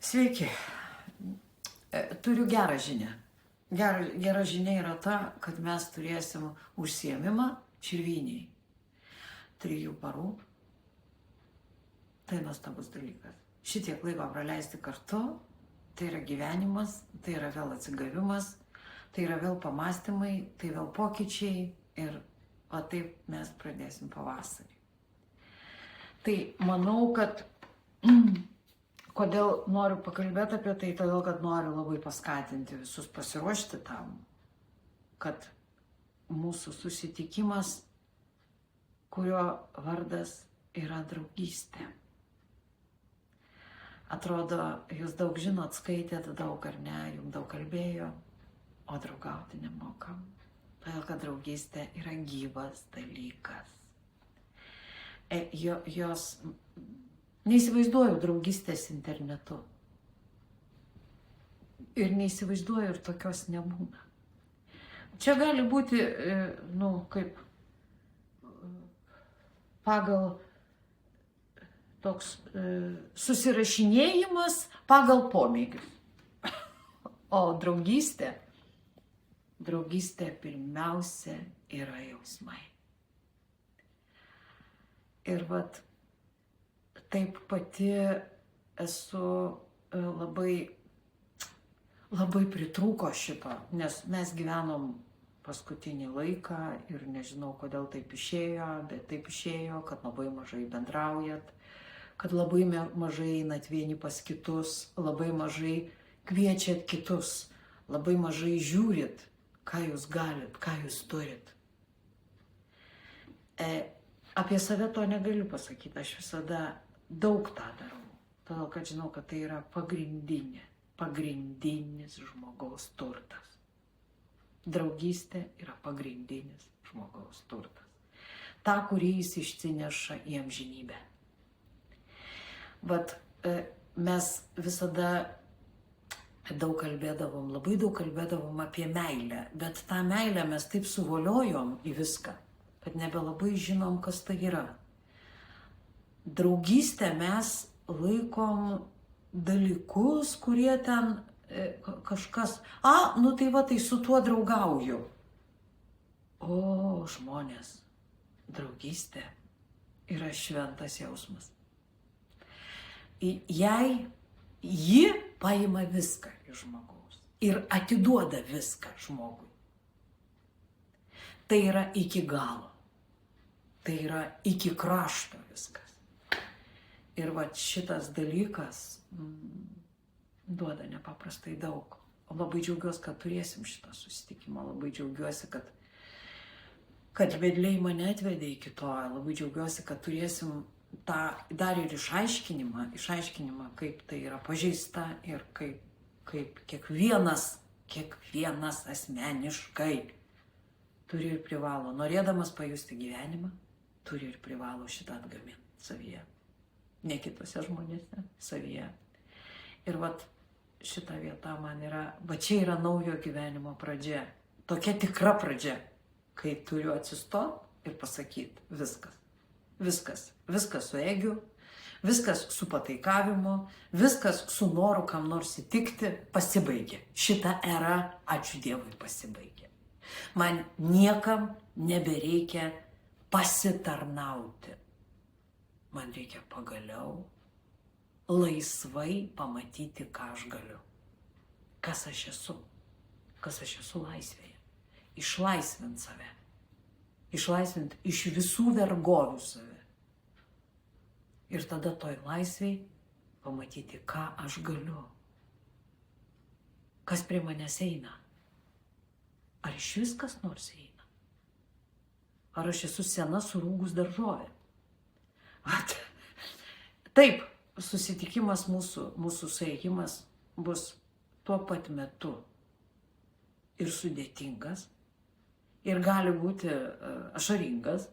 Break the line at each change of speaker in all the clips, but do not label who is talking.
Sveiki. Turiu gerą žinią. Gera žinia yra ta, kad mes turėsim užsiėmimą Širvynėj. 3 parų. Tai nuostabus dalykas. Šitiek laiko praleisti kartu, tai yra gyvenimas, tai yra vėl atsigavimas, tai yra vėl pamastymai, tai vėl pokyčiai ir o taip mes pradėsim pavasarį. Tai manau, kad kodėl noriu pakalbėti apie tai, todėl kad noriu labai paskatinti visus pasiruošti tam, kad mūsų susitikimas, kurio vardas yra draugystė. Atrodo, jūs daug žinot, skaitėte daug ar ne, jums daug kalbėjo, o draugauti nemokam. Todėl, kad draugystė yra gyvas dalykas. Jos neįsivaizduoju draugystės internetu. Ir neįsivaizduoju ir tokios nebūna. Čia gali būti, kaip pagal toks susirašinėjimas pagal pomėgius. O draugystė pirmiausia yra jausmai. Ir vat taip pati esu labai pritrūko šito, nes mes gyvenom paskutinį laiką ir nežinau, kodėl taip išėjo, bet taip išėjo, kad labai mažai bendraujat, kad labai mažai einat vieni pas kitus, labai mažai kviečiat kitus, labai mažai žiūrit, ką jūs galit, ką jūs turit. Apie save to negaliu pasakyti, aš visada daug tą darau, todėl kad žinau, kad tai yra pagrindinis žmogaus turtas. Draugystė yra pagrindinis žmogaus turtas. Ta, kurį jis išsineša į amžinybę. Bet mes visada labai daug kalbėdavom apie meilę, bet tą meilę mes taip suvoliojom į viską, kad nebelabai žinom, kas tai yra. Draugystę mes laikom dalykus, kurie ten kažkas, tai su tuo draugauju. O, žmonės, draugystė yra šventas jausmas. Ji paima viską iš žmogaus ir atiduoda viską žmogui. Tai yra iki galo. Tai yra iki krašto viskas. Ir šitas dalykas duoda nepaprastai daug. Labai džiaugiuosi, kad turėsim šitą susitikimą. Labai džiaugiuosi, kad vedliai mane atvedė iki to. Labai džiaugiuosi, kad turėsim tą dar ir išaiškinimą, kaip tai yra pažeista ir kaip kiekvienas asmeniškai turi ir privalo, norėdamas pajusti gyvenimą, turi ir privalo šitą atgaminti savyje. Ne kitose žmonėse, savyje. Ir šita vieta man yra, čia yra naujo gyvenimo pradžia. Tokia tikra pradžia, kai turiu atsistoti ir pasakyti viskas. Viskas su egiu, viskas su pataikavimu, viskas su noru kam nors įtikti, pasibaigė. Šita era, ačiū Dievui, pasibaigė. Man niekam nebereikia pasitarnauti. Man reikia pagaliau laisvai pamatyti, ką aš galiu. Kas aš esu. Kas aš esu laisvėje. Išlaisvinti save. Išlaisvinti iš visų vergovių save. Ir tada toj laisvėj pamatyti, ką aš galiu. Kas prie manęs eina. Ar iš viskas nors eina? Ar aš esu sena surūgus daržovė? Taip, susitikimas mūsų suėjimas bus tuo pat metu ir sudėtingas, ir gali būti ašaringas,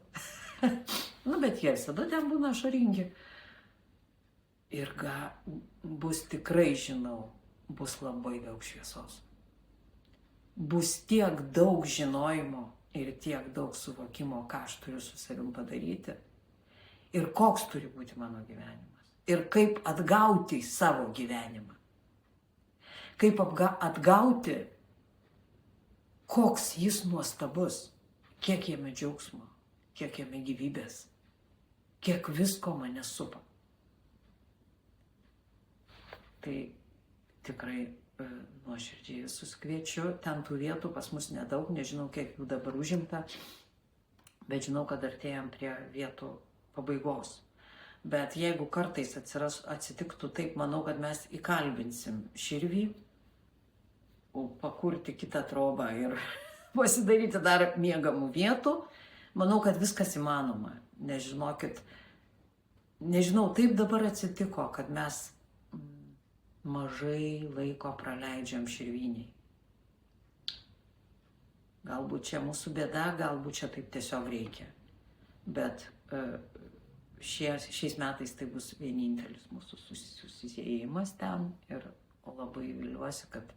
bet jie visada ten būna ašaringi. Ir bus tikrai, žinau, bus labai daug šviesos. Bus tiek daug žinojimo ir tiek daug suvokimo, ką aš turiu su savim padaryti ir koks turi būti mano gyvenimas. Ir kaip atgauti savo gyvenimą. kaip atgauti, koks jis nuostabus, kiek jame džiaugsmo, kiek jame gyvybės, kiek visko mane supa. Tai tikrai nuoširdžiai visus kviečiu, ten tų vietų pas mus nedaug, nežinau kiek jų dabar užimta, bet žinau, kad artėjom prie vietų pabaigos. Bet jeigu kartais atsitiktų taip, manau, kad mes įkalbinsim Širvį, pakurti kitą trobą ir pasidaryti dar miegamų vietų. Manau, kad viskas įmanoma. Nežinokit, nežinau, taip dabar atsitiko, kad mes mažai laiko praleidžiam Širvynėj. Galbūt čia mūsų bėda, galbūt čia taip tiesiog reikia. Bet šiais metais tai bus vienintelis mūsų susisiejimas ten ir labai viliuosi, kad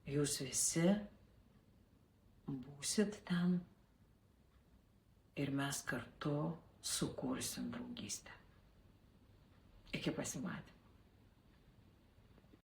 jūs visi būsit ten ir mes kartu sukursim draugystę. Iki pasimatymų.